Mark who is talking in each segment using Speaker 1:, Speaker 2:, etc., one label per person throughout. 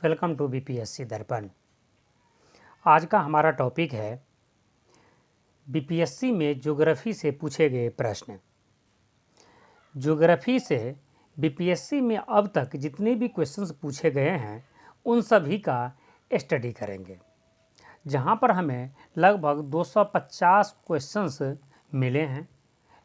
Speaker 1: Welcome to BPSC दर्पण। आज का हमारा टॉपिक है बीपीएससी में ज्योग्राफी से पूछे गए प्रश्न। ज्योग्राफी से बीपीएससी में अब तक जितने भी क्वेश्चंस पूछे गए हैं उन सभी का स्टडी करेंगे, जहां पर हमें लगभग 250 क्वेश्चंस मिले हैं,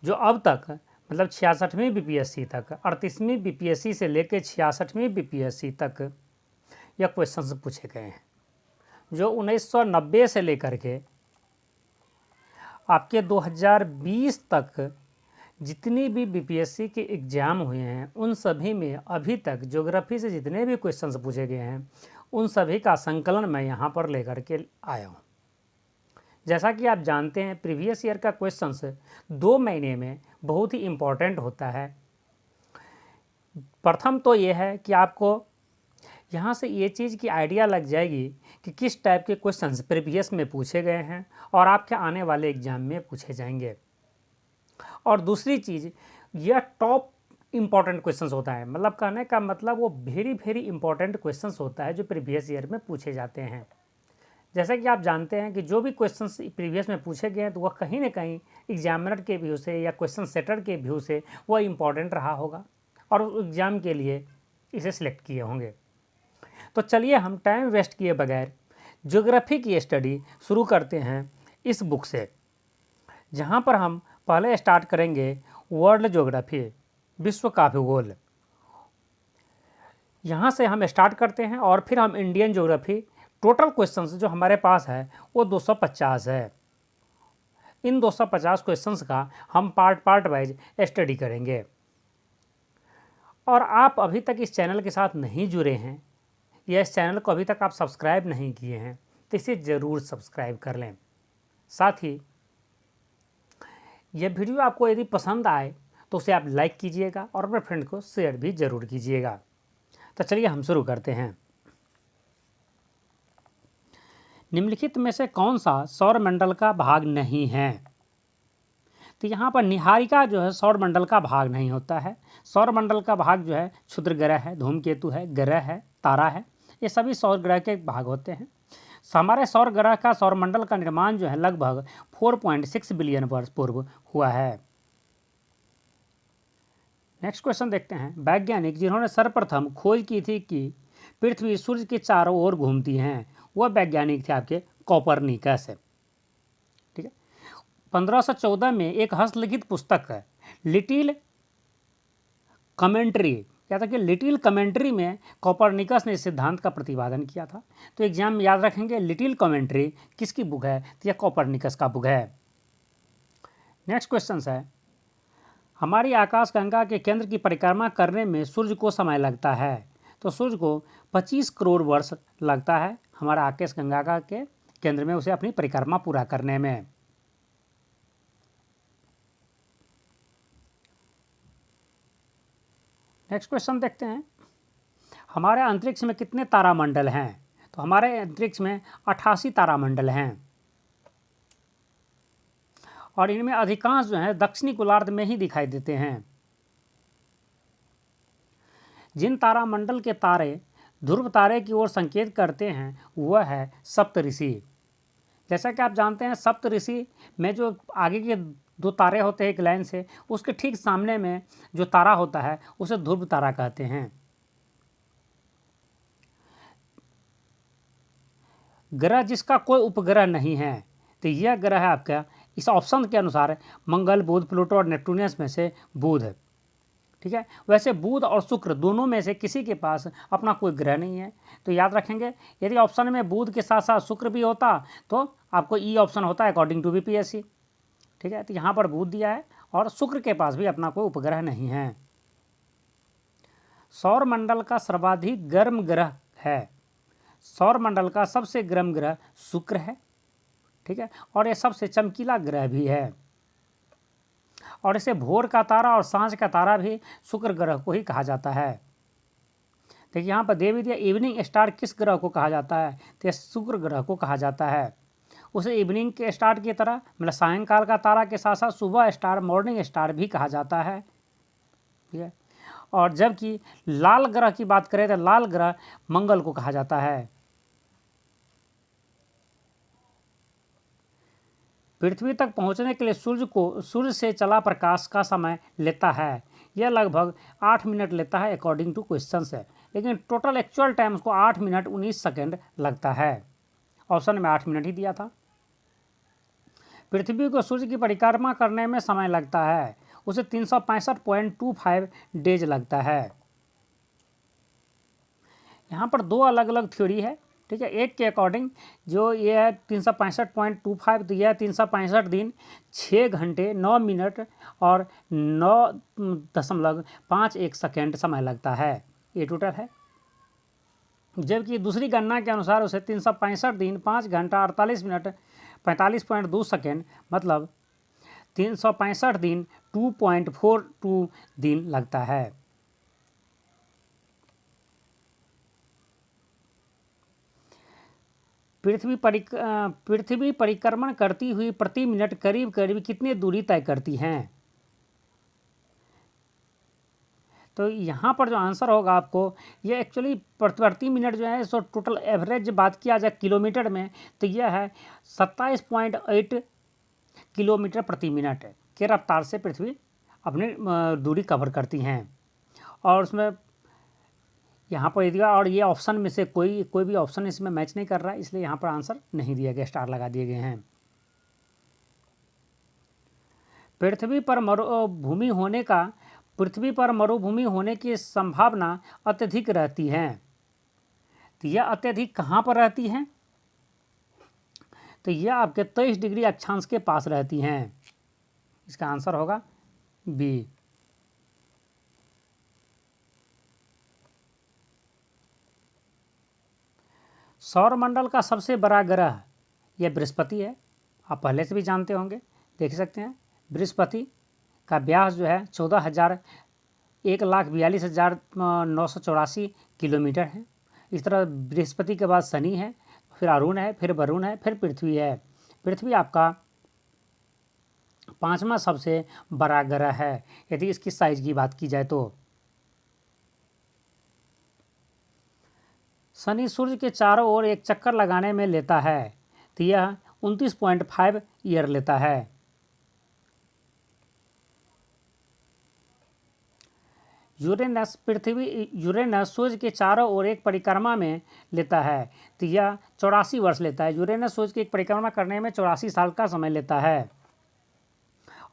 Speaker 1: जो अब तक मतलब 66वीं बीपीएससी तक, 38वीं बीपीएससी से लेकर 66वीं बीपीएससी तक यह क्वेश्चंस पूछे गए हैं, जो 1990 से लेकर के आपके 2020 तक जितनी भी बीपीएससी के एग्ज़ाम हुए हैं उन सभी में अभी तक ज्योग्राफी से जितने भी क्वेश्चंस पूछे गए हैं उन सभी का संकलन मैं यहाँ पर लेकर के आया हूँ। जैसा कि आप जानते हैं, प्रीवियस ईयर का क्वेश्चंस 2 महीने में बहुत ही इम्पोर्टेंट होता है। प्रथम तो ये है कि आपको यहाँ से ये चीज़ की आइडिया लग जाएगी कि किस टाइप के क्वेश्चंस प्रीवियस में पूछे गए हैं और आपके आने वाले एग्ज़ाम में पूछे जाएंगे। और दूसरी चीज़, यह टॉप इम्पॉर्टेंट क्वेश्चंस होता है, मतलब कहने का मतलब वो वेरी इंपॉर्टेंट क्वेश्चंस होता है जो प्रीवियस ईयर में पूछे जाते हैं। जैसा कि आप जानते हैं कि जो भी क्वेश्चंस प्रीवियस में पूछे गए हैं तो वह कहीं ना कहीं एग्जामिनर के व्यू से या क्वेश्चन सेटर के व्यू से वह इम्पॉर्टेंट रहा होगा और एग्ज़ाम के लिए इसे सिलेक्ट किए होंगे। तो चलिए हम टाइम वेस्ट किए बगैर ज्योग्राफी की स्टडी शुरू करते हैं इस बुक से, जहां पर हम पहले स्टार्ट करेंगे वर्ल्ड ज्योग्राफी, विश्व का भूगोल। यहां से हम स्टार्ट करते हैं और फिर हम इंडियन ज्योग्राफी। टोटल क्वेश्चंस जो हमारे पास है वो 250 है। इन 250 क्वेश्चंस का हम पार्ट वाइज स्टडी करेंगे। और आप अभी तक इस चैनल के साथ नहीं जुड़े हैं या इस चैनल को अभी तक आप सब्सक्राइब नहीं किए हैं तो इसे ज़रूर सब्सक्राइब कर लें। साथ ही यह वीडियो आपको यदि पसंद आए तो उसे आप लाइक कीजिएगा और अपने फ्रेंड को शेयर भी ज़रूर कीजिएगा। तो चलिए हम शुरू करते हैं। निम्नलिखित में से कौन सा सौरमंडल का भाग नहीं है? तो यहाँ पर निहारिका जो है सौरमंडल का भाग नहीं होता है। सौरमंडल का भाग जो है क्षुद्र ग्रह है, धूमकेतु है, ग्रह है, तारा है, ये सभी सौर ग्रह के भाग होते हैं। हमारे सौर ग्रह का सौरमंडल का निर्माण जो है लगभग 4.6 बिलियन वर्ष पूर्व हुआ है। नेक्स्ट क्वेश्चन देखते हैं। वैज्ञानिक जिन्होंने सर्वप्रथम खोज की थी कि पृथ्वी सूर्य के चारों ओर घूमती हैं, वह वैज्ञानिक थे आपके कोपरनिकस। ठीक है। 1514 में एक हस्तलिखित पुस्तक है लिटिल कमेंट्री, क्या था कि लिटिल कमेंट्री में कोपरनिकस ने इस सिद्धांत का प्रतिपादन किया था। तो एग्जाम में याद रखेंगे लिटिल कमेंट्री किसकी बुक है, तो यह कोपरनिकस का बुक है। नेक्स्ट क्वेश्चन है, हमारी आकाशगंगा के केंद्र की परिक्रमा करने में सूर्य को समय लगता है। तो सूर्य को 25 करोड़ वर्ष लगता है हमारा आकाशगंगा का के केंद्र में उसे अपनी परिक्रमा पूरा करने में। नेक्स्ट क्वेश्चन देखते हैं। हमारे अंतरिक्ष में कितने तारामंडल हैं? तो हमारे अंतरिक्ष में 88 तारामंडल हैं और इनमें अधिकांश जो है दक्षिणी गोलार्ध में ही दिखाई देते हैं। जिन तारामंडल के तारे ध्रुव तारे की ओर संकेत करते हैं वह है सप्तऋषि। जैसा कि आप जानते हैं सप्तऋषि में जो आगे के 2 तारे होते हैं एक लाइन से, उसके ठीक सामने में जो तारा होता है उसे ध्रुव तारा कहते हैं। ग्रह जिसका कोई उपग्रह नहीं है, तो यह ग्रह है आपका इस ऑप्शन के अनुसार मंगल, बुध, प्लूटो और नेपटूनियस में से बुध है। ठीक है। वैसे बुध और शुक्र दोनों में से किसी के पास अपना कोई ग्रह नहीं है। तो याद रखेंगे यदि ऑप्शन में बुध के साथ साथ शुक्र भी होता तो आपको ई ऑप्शन होता है अकॉर्डिंग टू बीपीएससी। ठीक है। तो यहाँ पर बुध दिया है और शुक्र के पास भी अपना कोई उपग्रह नहीं है। सौरमंडल का सर्वाधिक गर्म ग्रह है। सौरमंडल का सबसे गर्म ग्रह शुक्र है। ठीक है। और यह सबसे चमकीला ग्रह भी है और इसे भोर का तारा और सांझ का तारा भी शुक्र ग्रह को ही कहा जाता है। देखिए यहाँ पर दे भी दिया इवनिंग स्टार किस ग्रह को कहा जाता है, तो शुक्र ग्रह को कहा जाता है। उसे इवनिंग के स्टार की तरह मतलब सायंकाल का तारा के साथ साथ सुबह स्टार, मॉर्निंग स्टार भी कहा जाता है। ठीक है। और जबकि लाल ग्रह की बात करें तो लाल ग्रह मंगल को कहा जाता है। पृथ्वी तक पहुंचने के लिए सूर्य से चला प्रकाश का समय लेता है, यह लगभग 8 मिनट लेता है अकॉर्डिंग टू क्वेश्चंस है, लेकिन टोटल एक्चुअल टाइम उसको 8 मिनट 19 सेकेंड लगता है। ऑप्शन में 8 मिनट ही दिया था। पृथ्वी को सूर्य की परिक्रमा करने में समय लगता है, उसे 365.25 डेज लगता है। यहाँ पर दो अलग अलग थ्योरी है, ठीक है। एक के अकॉर्डिंग जो ये है 365.25, तो यह 365 दिन 6 घंटे 9 मिनट और 9.51 सेकेंड समय लगता है, ये टोटल है। जबकि दूसरी गणना के अनुसार उसे 365 दिन 5 घंटा 48 मिनट 45.2 सेकेंड, मतलब 365 दिन 2.42 दिन लगता है। पृथ्वी परिक्रमण करती हुई प्रति मिनट करीब करीब कितनी दूरी तय करती हैं? तो यहाँ पर जो आंसर होगा आपको, ये एक्चुअली प्रति मिनट जो है सो टोटल एवरेज बात किया जाए किलोमीटर में तो यह है 27.8 किलोमीटर प्रति मिनट के रफ्तार से पृथ्वी अपनी दूरी कवर करती हैं। और उसमें यहाँ पर दिया, और ये ऑप्शन में से कोई भी ऑप्शन इसमें मैच नहीं कर रहा है, इसलिए यहाँ पर आंसर नहीं दिया गया, स्टार लगा दिए गए हैं। पृथ्वी पर मरुभूमि होने की संभावना अत्यधिक रहती है, तो यह अत्यधिक कहाँ पर रहती हैं? तो यह आपके 23 डिग्री अक्षांश के पास रहती हैं। इसका आंसर होगा बी। सौरमंडल का सबसे बड़ा ग्रह यह बृहस्पति है, आप पहले से भी जानते होंगे, देख सकते हैं। बृहस्पति का व्यास जो है 1,42,984 किलोमीटर है। इस तरह बृहस्पति के बाद शनि है, फिर अरुण है, फिर वरुण है, फिर पृथ्वी है। पृथ्वी आपका 5वां सबसे बड़ा ग्रह है यदि इसकी साइज की बात की जाए तो। शनि सूर्य के चारों ओर एक चक्कर लगाने में लेता है, तो यह 29.5 ईयर लेता है। यूरेनस सूर्य के चारों ओर एक परिक्रमा में लेता है, तो यह 84 वर्ष लेता है। यूरेनस सूर्य की एक परिक्रमा करने में 84 साल का समय लेता है।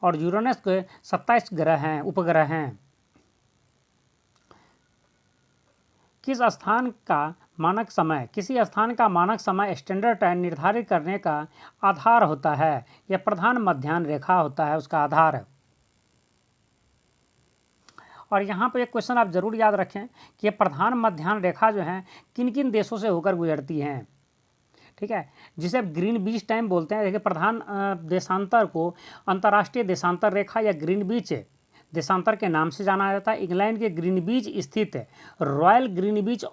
Speaker 1: और यूरेनस के 27 ग्रह हैं, उपग्रह हैं। किसी स्थान का मानक समय स्टैंडर्ड टाइम निर्धारित करने का आधार होता है, यह प्रधान मध्याह्न रेखा होता है उसका आधार। और यहाँ पर एक क्वेश्चन आप जरूर याद रखें कि ये प्रधान मध्याह्न रेखा जो है किन किन देशों से होकर गुजरती हैं, ठीक है, जिसे आप ग्रीनविच टाइम बोलते हैं। देखिए, प्रधान देशांतर को अंतर्राष्ट्रीय देशांतर रेखा या ग्रीनविच देशांतर के नाम से जाना जाता है। इंग्लैंड के ग्रीनविच स्थित रॉयल ग्रीनविच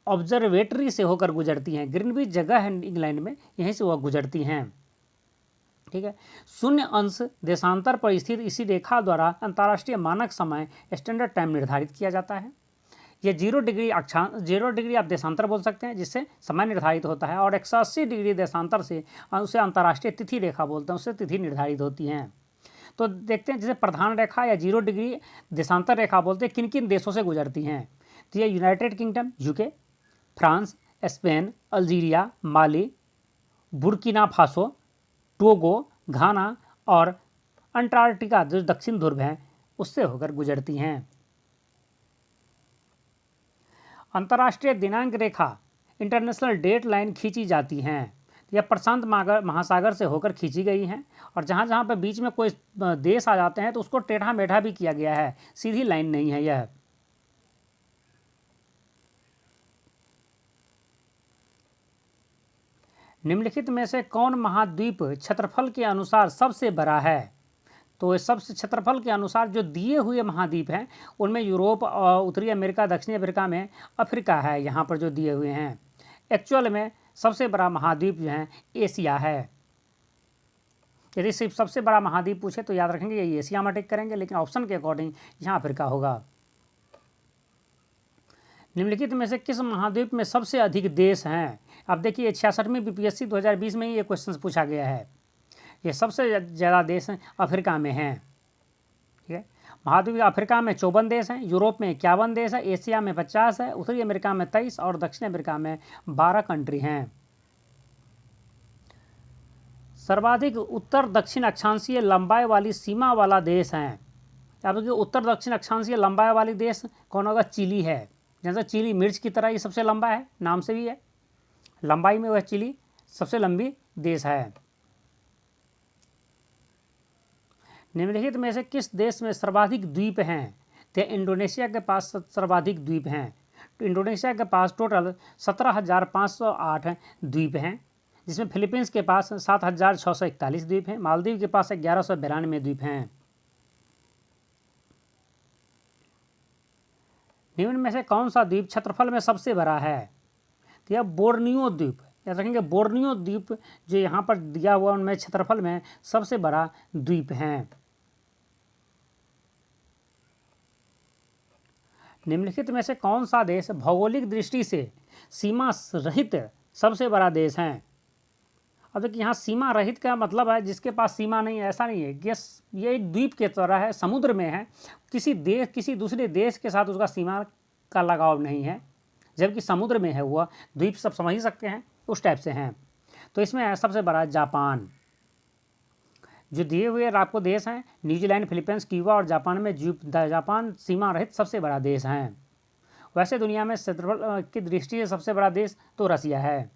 Speaker 1: ऑब्जर्वेटरी से होकर गुजरती हैं। ग्रीनविच जगह है इंग्लैंड में, यहीं से वह गुजरती हैं, ठीक है। 0 अंश देशांतर पर स्थित इसी रेखा द्वारा अंतर्राष्ट्रीय मानक समय स्टैंडर्ड टाइम निर्धारित किया जाता है। यह 0 डिग्री आप देशांतर बोल सकते हैं, जिससे समय निर्धारित होता है। और 180 डिग्री देशांतर से उसे अंतर्राष्ट्रीय तिथि रेखा बोलते हैं, उससे तिथि निर्धारित होती हैं। तो देखते हैं, जैसे प्रधान रेखा या 0 डिग्री देशांतर रेखा बोलते हैं, किन किन देशों से गुजरती हैं। तो ये United Kingdom UK, France, Spain, Algeria, Mali, Burkina Faso, Togo, Ghana और अंटार्कटिका जो दक्षिण ध्रुव है उससे होकर गुजरती हैं। अंतर्राष्ट्रीय दिनांक रेखा इंटरनेशनल डेट लाइन खींची जाती हैं। यह प्रशांत महासागर से होकर खींची गई हैं। और जहाँ जहाँ पर बीच में कोई देश आ जाते हैं तो उसको टेढ़ा मेढ़ा भी किया गया है, सीधी लाइन नहीं है यह। निम्नलिखित में से कौन महाद्वीप क्षेत्रफल के अनुसार सबसे बड़ा है? तो सबसे क्षेत्रफल के अनुसार जो दिए हुए महाद्वीप हैं उनमें यूरोप, उत्तरी अमेरिका, दक्षिणी अमेरिका में अफ्रीका है। यहाँ पर जो दिए हुए हैं, एक्चुअल में सबसे बड़ा महाद्वीप जो है एशिया है। यदि सिर्फ सबसे बड़ा महाद्वीप पूछे तो याद रखेंगे ये एशिया में टिक करेंगे, लेकिन ऑप्शन के अकॉर्डिंग यहाँ अफ्रीका होगा। निम्नलिखित में से किस महाद्वीप में सबसे अधिक देश हैं? अब देखिए 66वीं बीपीएससी 2020 में ही ये क्वेश्चन पूछा गया है। ये सबसे ज़्यादा देश अफ्रीका में हैं। ठीक है, महाद्वीप अफ्रीका में 54 देश हैं, यूरोप में 51 देश है, एशिया में 50 है, उत्तरी अमेरिका में 23 और दक्षिण अमेरिका में 12 कंट्री हैं। सर्वाधिक उत्तर दक्षिण अक्षांशीय लंबाई वाली सीमा वाला देश है। अब देखिए उत्तर दक्षिण अक्षांशीय लंबाई वाली देश कौन होगा? चिली है। जैसे चिली मिर्च की तरह ये सबसे लंबा है, नाम से भी है, लंबाई में वह चिली सबसे लंबी देश है। निम्नलिखित में से किस देश में सर्वाधिक द्वीप हैं? तो इंडोनेशिया के पास सर्वाधिक द्वीप हैं। तो इंडोनेशिया के पास टोटल 17,508 द्वीप हैं, जिसमें फिलीपींस के पास 7,641 द्वीप हैं, मालदीव के पास 1192 द्वीप हैं। निम्न में से कौन सा द्वीप क्षेत्रफल में सबसे बड़ा है? तो यह बोर्नियो द्वीप, याद रखेंगे बोर्नियो द्वीप जो यहाँ पर दिया हुआ उनमें क्षेत्रफल में सबसे बड़ा द्वीप है। निम्नलिखित में से कौन सा देश भौगोलिक दृष्टि से सीमा रहित सबसे बड़ा देश है? अब देखिए यहाँ सीमा रहित का मतलब है जिसके पास सीमा नहीं है, ऐसा नहीं है कि ये एक द्वीप के तरह है, समुद्र में है, किसी दूसरे देश के साथ उसका सीमा का लगाव नहीं है, जबकि समुद्र में है वह द्वीप, सब समझ ही सकते हैं उस टाइप से हैं। तो इसमें है सबसे बड़ा जापान। जो दिए हुए आपको देश हैं न्यूजीलैंड, फिलीपींस, क्यूबा और जापान में जापान सीमा रहित सबसे बड़ा देश हैं। वैसे दुनिया में क्षेत्रफल की दृष्टि से सबसे बड़ा देश तो रसिया है।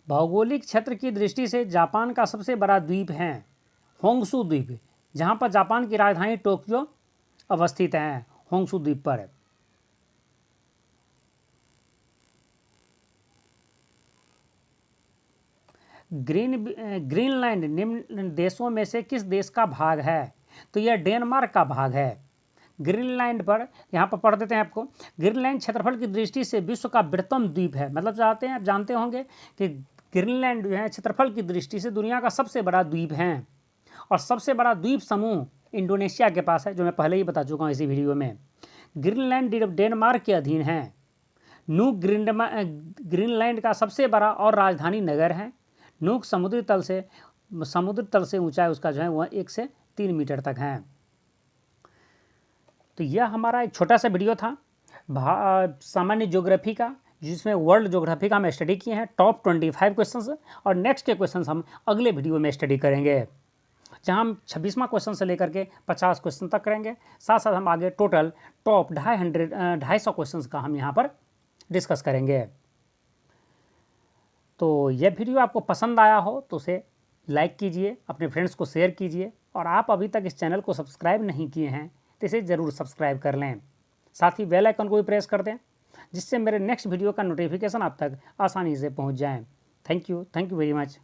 Speaker 1: भौगोलिक क्षेत्र की दृष्टि से जापान का सबसे बड़ा द्वीप है होंगशू द्वीप, जहां पर जापान की राजधानी टोक्यो अवस्थित है, होंगशू द्वीप पर। ग्रीनलैंड निम्न देशों में से किस देश का भाग है? तो यह डेनमार्क का भाग है। ग्रीनलैंड पर यहाँ पर पढ़ देते हैं आपको। ग्रीनलैंड क्षेत्रफल की दृष्टि से विश्व का बृहत्तम द्वीप है। मतलब चाहते हैं आप जानते होंगे कि ग्रीनलैंड जो है क्षेत्रफल की दृष्टि से दुनिया का सबसे बड़ा द्वीप है, और सबसे बड़ा द्वीप समूह इंडोनेशिया के पास है, जो मैं पहले ही बता चुका हूँ इसी वीडियो में। ग्रीनलैंड डेनमार्क के अधीन है। ग्रीनलैंड का सबसे बड़ा और राजधानी नगर है। नूक समुद्र तल से ऊंचाई उसका जो है वह 1 से 3 मीटर तक है। तो यह हमारा एक छोटा सा वीडियो था सामान्य ज्योग्राफी का, जिसमें वर्ल्ड ज्योग्राफी का हम स्टडी किए हैं टॉप 25 क्वेश्चंस, और नेक्स्ट के क्वेश्चंस हम अगले वीडियो में स्टडी करेंगे, जहां हम 26वां क्वेश्चन से लेकर के 50 क्वेश्चन तक करेंगे। साथ साथ हम आगे टोटल टॉप 250 क्वेश्चंस का हम यहाँ पर डिस्कस करेंगे। तो यह वीडियो आपको पसंद आया हो तो उसे लाइक कीजिए, अपने फ्रेंड्स को शेयर कीजिए, और आप अभी तक इस चैनल को सब्सक्राइब नहीं किए हैं तो इसे ज़रूर सब्सक्राइब कर लें। साथ ही बेल आइकन को भी प्रेस कर दें, जिससे मेरे नेक्स्ट वीडियो का नोटिफिकेशन आप तक आसानी से पहुंच जाए। Thank you very much.